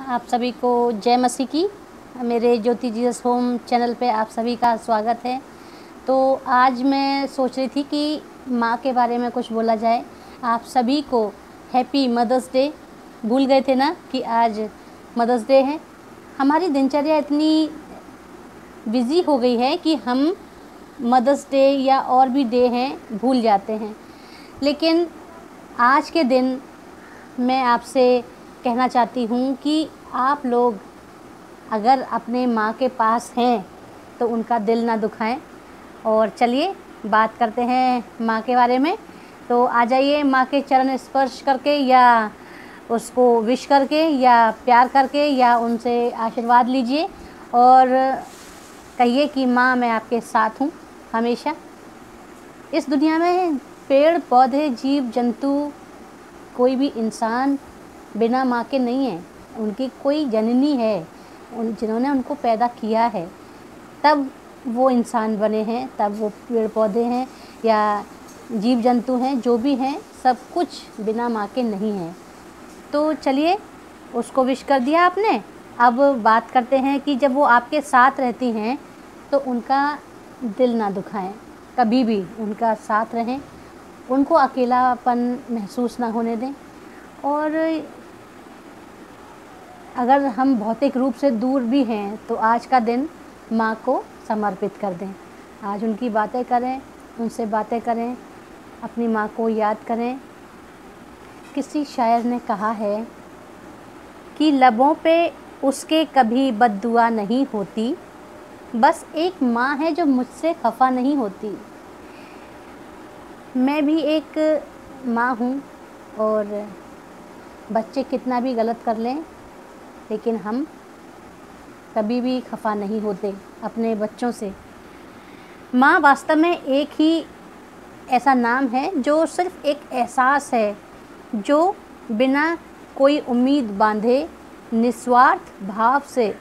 आप सभी को जय मसीह की। मेरे ज्योति जीसस होम चैनल पे आप सभी का स्वागत है। तो आज मैं सोच रही थी कि माँ के बारे में कुछ बोला जाए। आप सभी को हैप्पी मदर्स डे। भूल गए थे ना कि आज मदर्स डे है। हमारी दिनचर्या इतनी बिज़ी हो गई है कि हम मदर्स डे या और भी डे हैं भूल जाते हैं। लेकिन आज के दिन मैं आपसे कहना चाहती हूँ कि आप लोग अगर अपने माँ के पास हैं तो उनका दिल ना दुखाएं। और चलिए बात करते हैं माँ के बारे में। तो आ जाइए, माँ के चरण स्पर्श करके या उसको विश करके या प्यार करके या उनसे आशीर्वाद लीजिए और कहिए कि माँ मैं आपके साथ हूँ हमेशा। इस दुनिया में पेड़ पौधे जीव जंतु कोई भी इंसान बिना माँ के नहीं है। उनकी कोई जननी है, जिन्होंने उनको पैदा किया है, तब वो इंसान बने हैं, तब वो पेड़ पौधे हैं या जीव जंतु हैं, जो भी हैं सब कुछ बिना माँ के नहीं हैं। तो चलिए, उसको विश कर दिया आपने। अब बात करते हैं कि जब वो आपके साथ रहती हैं तो उनका दिल ना दुखाएं, कभी भी उनका साथ रहें, उनको अकेलापन महसूस ना होने दें। और अगर हम भौतिक रूप से दूर भी हैं तो आज का दिन माँ को समर्पित कर दें। आज उनकी बातें करें, उनसे बातें करें, अपनी माँ को याद करें। किसी शायर ने कहा है कि लबों पे उसके कभी बद्दुआ नहीं होती, बस एक माँ है जो मुझसे खफा नहीं होती। मैं भी एक माँ हूँ और बच्चे कितना भी गलत कर लें लेकिन हम कभी भी खफा नहीं होते अपने बच्चों से। माँ वास्तव में एक ही ऐसा नाम है जो सिर्फ़ एक एहसास है, जो बिना कोई उम्मीद बांधे निस्वार्थ भाव से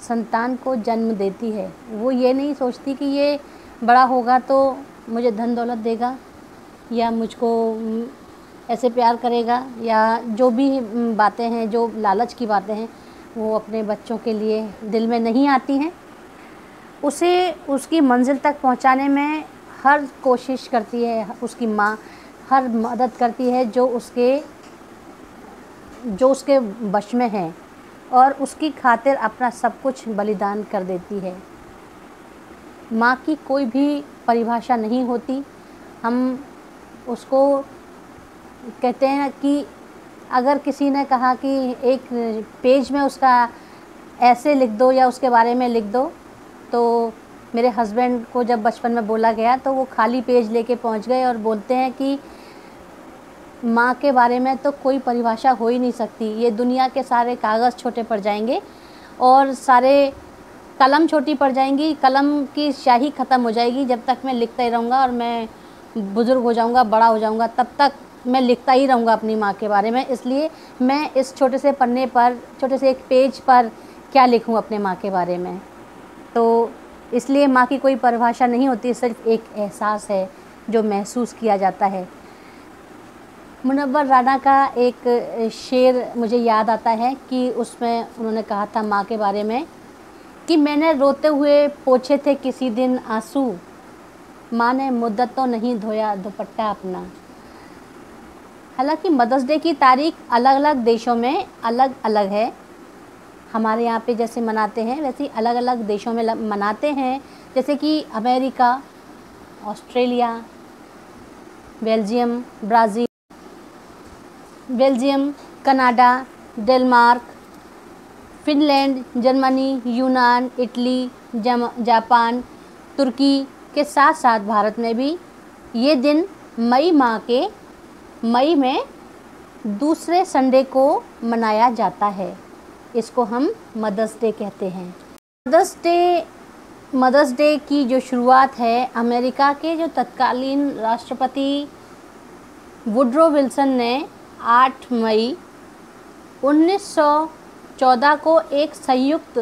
संतान को जन्म देती है। वो ये नहीं सोचती कि ये बड़ा होगा तो मुझे धन दौलत देगा या मुझको ऐसे प्यार करेगा या जो भी बातें हैं, जो लालच की बातें हैं, वो अपने बच्चों के लिए दिल में नहीं आती हैं। उसे उसकी मंजिल तक पहुंचाने में हर कोशिश करती है उसकी माँ, हर मदद करती है जो उसके वश में है और उसकी खातिर अपना सब कुछ बलिदान कर देती है। माँ की कोई भी परिभाषा नहीं होती। हम उसको कहते हैं कि अगर किसी ने कहा कि एक पेज में उसका ऐसे लिख दो या उसके बारे में लिख दो, तो मेरे हस्बैंड को जब बचपन में बोला गया तो वो खाली पेज लेके पहुंच गए और बोलते हैं कि माँ के बारे में तो कोई परिभाषा हो ही नहीं सकती। ये दुनिया के सारे कागज़ छोटे पड़ जाएंगे और सारे कलम छोटी पड़ जाएंगी, कलम की स्याही ख़त्म हो जाएगी। जब तक मैं लिखता ही रहूँगा और मैं बुज़ुर्ग हो जाऊँगा, बड़ा हो जाऊँगा, तब तक मैं लिखता ही रहूँगा अपनी माँ के बारे में। इसलिए मैं इस छोटे से पन्ने पर, छोटे से एक पेज पर क्या लिखूँ अपने माँ के बारे में। तो इसलिए माँ की कोई परिभाषा नहीं होती, सिर्फ एक एहसास है जो महसूस किया जाता है। मुनव्वर राना का एक शेर मुझे याद आता है कि उसमें उन्होंने कहा था माँ के बारे में कि मैंने रोते हुए पोंछे थे किसी दिन आंसू, माँ ने मुद्दतों नहीं धोया दुपट्टा अपना। हालांकि मदर्स डे की तारीख अलग अलग देशों में अलग अलग है। हमारे यहाँ पे जैसे मनाते हैं वैसे ही अलग अलग देशों में मनाते हैं, जैसे कि America, Australia, Belgium, Canada, Denmark, Finland, Germany, यूनान, इटली, जापान, तुर्की के साथ साथ भारत में भी ये दिन मई में दूसरे संडे को मनाया जाता है। इसको हम मदर्स डे कहते हैं। मदर्स डे की जो शुरुआत है, अमेरिका के जो तत्कालीन राष्ट्रपति वुड्रो विल्सन ने 8 मई 1914 को एक संयुक्त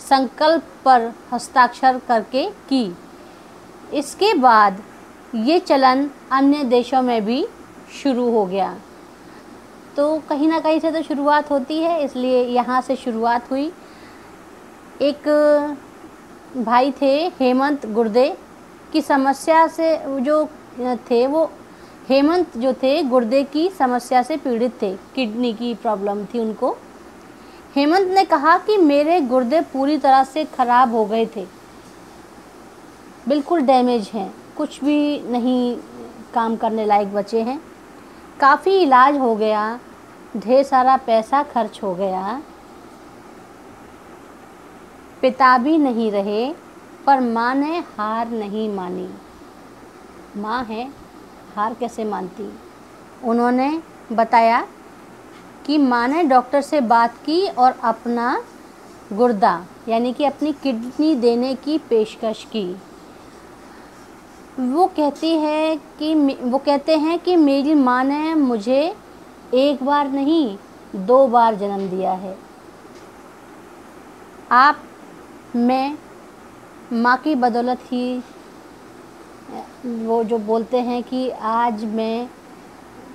संकल्प पर हस्ताक्षर करके की। इसके बाद ये चलन अन्य देशों में भी शुरू हो गया। तो कहीं ना कहीं से तो शुरुआत होती है, इसलिए यहाँ से शुरुआत हुई। एक भाई थे हेमंत गुर्दे की समस्या से जो थे, वो हेमंत जो थे गुर्दे की समस्या से पीड़ित थे, किडनी की प्रॉब्लम थी उनको। हेमंत ने कहा कि मेरे गुर्दे पूरी तरह से ख़राब हो गए थे, बिल्कुल डैमेज हैं, कुछ भी नहीं काम करने लायक बचे हैं। काफ़ी इलाज हो गया, ढेर सारा पैसा खर्च हो गया, पिता भी नहीं रहे, पर माँ ने हार नहीं मानी। माँ है, हार कैसे मानती। उन्होंने बताया कि माँ ने डॉक्टर से बात की और अपना गुर्दा यानी कि अपनी किडनी देने की पेशकश की। वो कहते हैं कि मेरी माँ ने मुझे एक बार नहीं 2 बार जन्म दिया है। मैं माँ की बदौलत ही, वो जो बोलते हैं कि आज मैं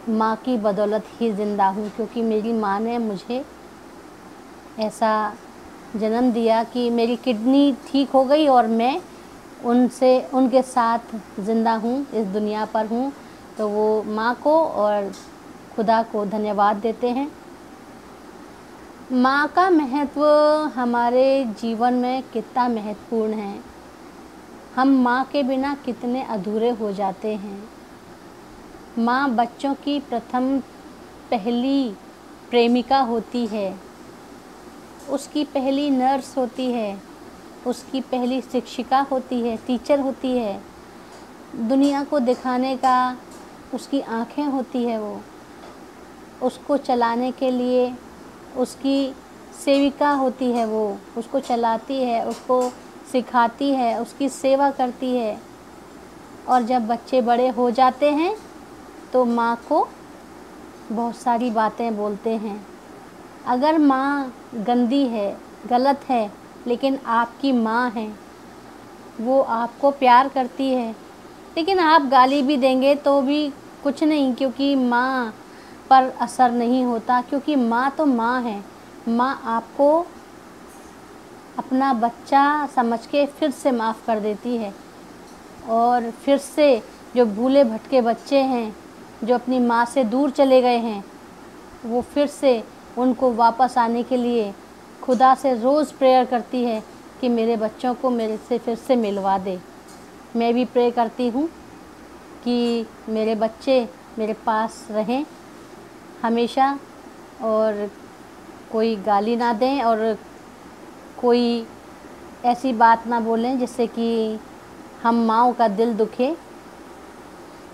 माँ की बदौलत ही ज़िंदा हूँ, क्योंकि मेरी माँ ने मुझे ऐसा जन्म दिया कि मेरी किडनी ठीक हो गई और मैं उनके साथ ज़िंदा हूँ, इस दुनिया पर हूँ। तो वो माँ को और खुदा को धन्यवाद देते हैं। माँ का महत्व हमारे जीवन में कितना महत्वपूर्ण है। हम माँ के बिना कितने अधूरे हो जाते हैं। माँ बच्चों की पहली प्रेमिका होती है, उसकी पहली नर्स होती है, उसकी पहली शिक्षिका होती है, टीचर होती है, दुनिया को दिखाने का उसकी आँखें होती है, वो उसको चलाने के लिए उसकी सेविका होती है, वो उसको चलाती है, उसको सिखाती है, उसकी सेवा करती है। और जब बच्चे बड़े हो जाते हैं तो माँ को बहुत सारी बातें बोलते हैं। अगर माँ गंदी है, गलत है, लेकिन आपकी माँ है, वो आपको प्यार करती है, लेकिन आप गाली भी देंगे तो भी कुछ नहीं, क्योंकि माँ पर असर नहीं होता, क्योंकि माँ तो माँ है। माँ आपको अपना बच्चा समझ के फिर से माफ़ कर देती है, और फिर से जो भूले भटके बच्चे हैं, जो अपनी माँ से दूर चले गए हैं, वो फिर से उनको वापस आने के लिए खुदा से रोज़ प्रेयर करती है कि मेरे बच्चों को मेरे से फिर से मिलवा दे। मैं भी प्रे करती हूँ कि मेरे बच्चे मेरे पास रहें हमेशा, और कोई गाली ना दें और कोई ऐसी बात ना बोलें जिससे कि हम माँओं का दिल दुखे।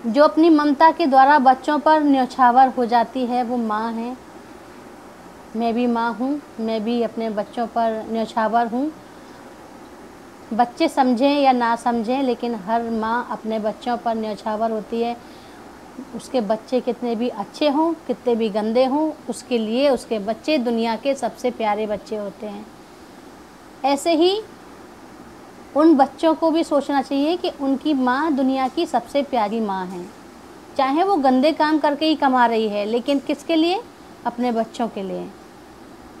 जो अपनी ममता के द्वारा बच्चों पर न्यौछावर हो जाती है, वो माँ है। मैं भी माँ हूँ, मैं भी अपने बच्चों पर न्यौछावर हूँ। बच्चे समझें या ना समझें, लेकिन हर माँ अपने बच्चों पर न्यौछावर होती है। उसके बच्चे कितने भी अच्छे हों, कितने भी गंदे हों, उसके लिए उसके बच्चे दुनिया के सबसे प्यारे बच्चे होते हैं। ऐसे ही उन बच्चों को भी सोचना चाहिए कि उनकी माँ दुनिया की सबसे प्यारी माँ है। चाहे वो गंदे काम करके ही कमा रही है, लेकिन किसके लिए? अपने बच्चों के लिए।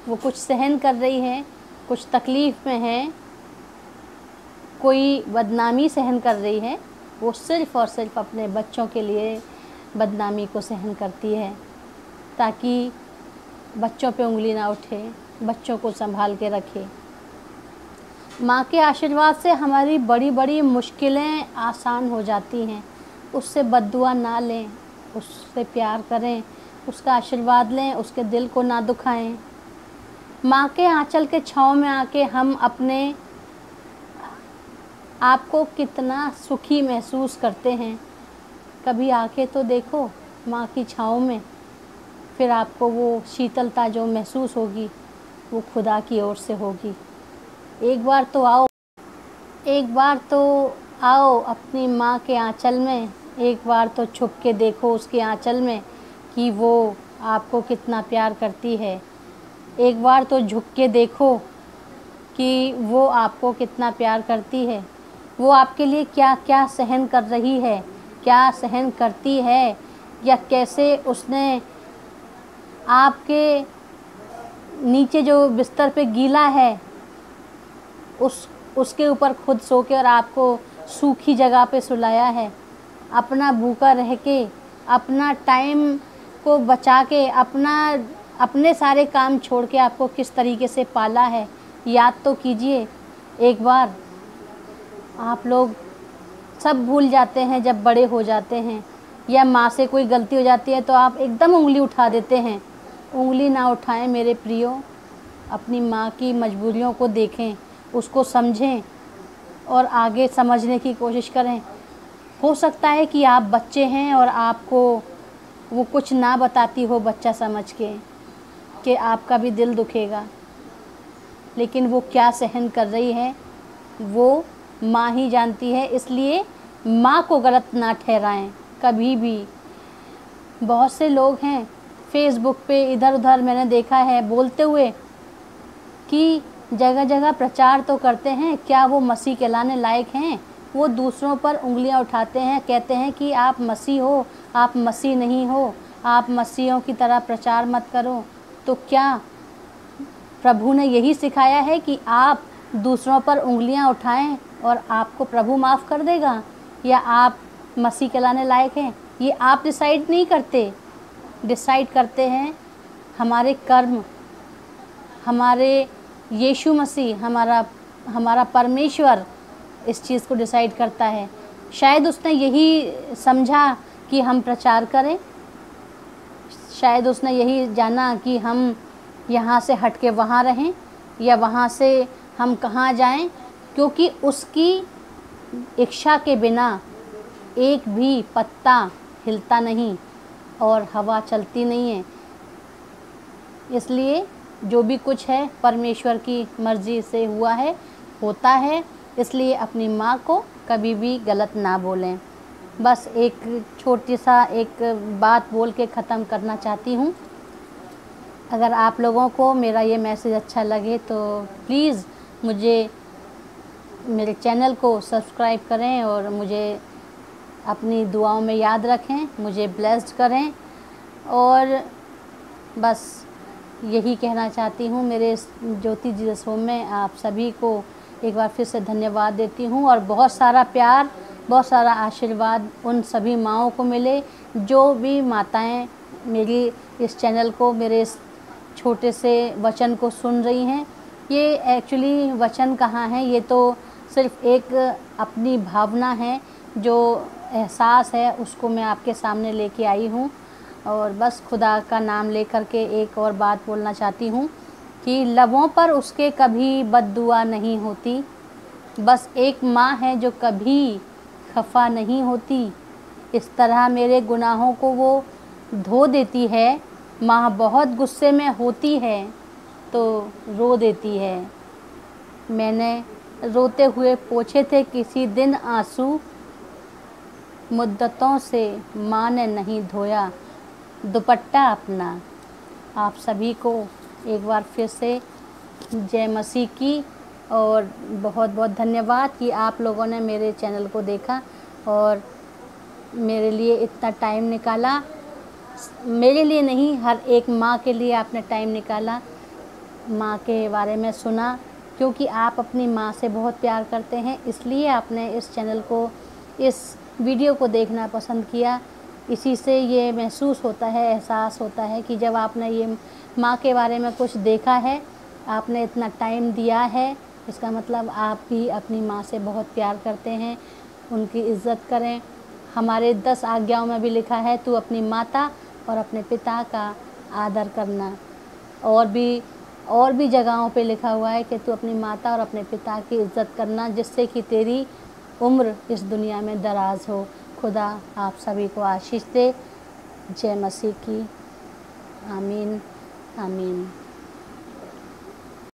वो कुछ सहन कर रही है, कुछ तकलीफ़ में है, कोई बदनामी सहन कर रही है, वो सिर्फ़ और सिर्फ अपने बच्चों के लिए बदनामी को सहन करती है, ताकि बच्चों पे उंगली ना उठे, बच्चों को संभाल के रखे। माँ के आशीर्वाद से हमारी बड़ी बड़ी मुश्किलें आसान हो जाती हैं। उससे बद्दुआ ना लें, उससे प्यार करें, उसका आशीर्वाद लें, उसके दिल को ना दुखाएं। माँ के आंचल के छाँव में आके हम अपने आप को कितना सुखी महसूस करते हैं। कभी आके तो देखो माँ की छाँव में, फिर आपको वो शीतलता जो महसूस होगी वो खुदा की ओर से होगी। एक बार तो आओ अपनी माँ के आंचल में, एक बार तो छुप के देखो उसके आंचल में कि वो आपको कितना प्यार करती है। एक बार तो झुक के देखो कि वो आपको कितना प्यार करती है। वो आपके लिए क्या क्या सहन कर रही है, क्या सहन करती है, या कैसे उसने आपके नीचे जो बिस्तर पे गीला है उसके ऊपर खुद सो के और आपको सूखी जगह पे सुलाया है, अपना भूखा रह के, अपना टाइम को बचा के, अपने सारे काम छोड़ के आपको किस तरीके से पाला है, याद तो कीजिए एक बार। आप लोग सब भूल जाते हैं जब बड़े हो जाते हैं, या माँ से कोई गलती हो जाती है तो आप एकदम उंगली उठा देते हैं। उंगली ना उठाएं मेरे प्रियो, अपनी माँ की मजबूरियों को देखें, उसको समझें और आगे समझने की कोशिश करें। हो सकता है कि आप बच्चे हैं और आपको वो कुछ ना बताती हो बच्चा समझ के कि आपका भी दिल दुखेगा, लेकिन वो क्या सहन कर रही है वो माँ ही जानती है। इसलिए माँ को गलत ना ठहराएं कभी भी। बहुत से लोग हैं फेसबुक पे इधर उधर मैंने देखा है बोलते हुए कि जगह जगह प्रचार तो करते हैं, क्या वो मसीह कहलाने लायक हैं? वो दूसरों पर उंगलियां उठाते हैं, कहते हैं कि आप मसीह हो, आप मसीह नहीं हो, आप मसीहों की तरह प्रचार मत करो। तो क्या प्रभु ने यही सिखाया है कि आप दूसरों पर उंगलियां उठाएं और आपको प्रभु माफ़ कर देगा, या आप मसीह कहलाने लायक हैं? ये आप डिसाइड नहीं करते, डिसाइड करते हैं हमारे कर्म, हमारे यीशु मसीह, हमारा परमेश्वर इस चीज़ को डिसाइड करता है। शायद उसने यही समझा कि हम प्रचार करें, शायद उसने यही जाना कि हम यहाँ से हट के वहाँ रहें या वहाँ से हम कहाँ जाएं, क्योंकि उसकी इच्छा के बिना एक भी पत्ता हिलता नहीं और हवा चलती नहीं है। इसलिए जो भी कुछ है परमेश्वर की मर्ज़ी से हुआ है, होता है। इसलिए अपनी माँ को कभी भी गलत ना बोलें। बस एक छोटी सा एक बात बोल के ख़त्म करना चाहती हूँ। अगर आप लोगों को मेरा ये मैसेज अच्छा लगे तो प्लीज़ मेरे चैनल को सब्सक्राइब करें और मुझे अपनी दुआओं में याद रखें, मुझे ब्लेस्ड करें। और बस यही कहना चाहती हूँ। मेरे ज्योति जीसस होम में आप सभी को एक बार फिर से धन्यवाद देती हूँ, और बहुत सारा प्यार, बहुत सारा आशीर्वाद उन सभी माँओं को मिले जो भी माताएं मेरी इस चैनल को, मेरे इस छोटे से वचन को सुन रही हैं। ये एक्चुअली वचन कहाँ है, ये तो सिर्फ एक अपनी भावना है, जो एहसास है उसको मैं आपके सामने लेके आई हूँ। और बस खुदा का नाम लेकर के एक और बात बोलना चाहती हूँ कि लबों पर उसके कभी बद्दुआ नहीं होती, बस एक माँ है जो कभी खफा नहीं होती। इस तरह मेरे गुनाहों को वो धो देती है। माँ बहुत गुस्से में होती है तो रो देती है। मैंने रोते हुए पोंछे थे किसी दिन आंसू, मुद्दतों से माँ ने नहीं धोया दुपट्टा अपना। आप सभी को एक बार फिर से जय मसीह की, और बहुत बहुत धन्यवाद कि आप लोगों ने मेरे चैनल को देखा और मेरे लिए इतना टाइम निकाला। मेरे लिए नहीं, हर एक माँ के लिए आपने टाइम निकाला, माँ के बारे में सुना, क्योंकि आप अपनी माँ से बहुत प्यार करते हैं, इसलिए आपने इस चैनल को, इस वीडियो को देखना पसंद किया। इसी से ये महसूस होता है, एहसास होता है कि जब आपने ये माँ के बारे में कुछ देखा है, आपने इतना टाइम दिया है, इसका मतलब आप भी अपनी माँ से बहुत प्यार करते हैं, उनकी इज़्ज़त करें। हमारे 10 आज्ञाओं में भी लिखा है तू अपनी माता और अपने पिता का आदर करना। और भी जगहों पे लिखा हुआ है कि तू अपनी माता और अपने पिता की इज़्ज़त करना, जिससे कि तेरी उम्र इस दुनिया में दराज हो। खुदा आप सभी को आशीष दे। जय मसीह की। आमीन आमीन।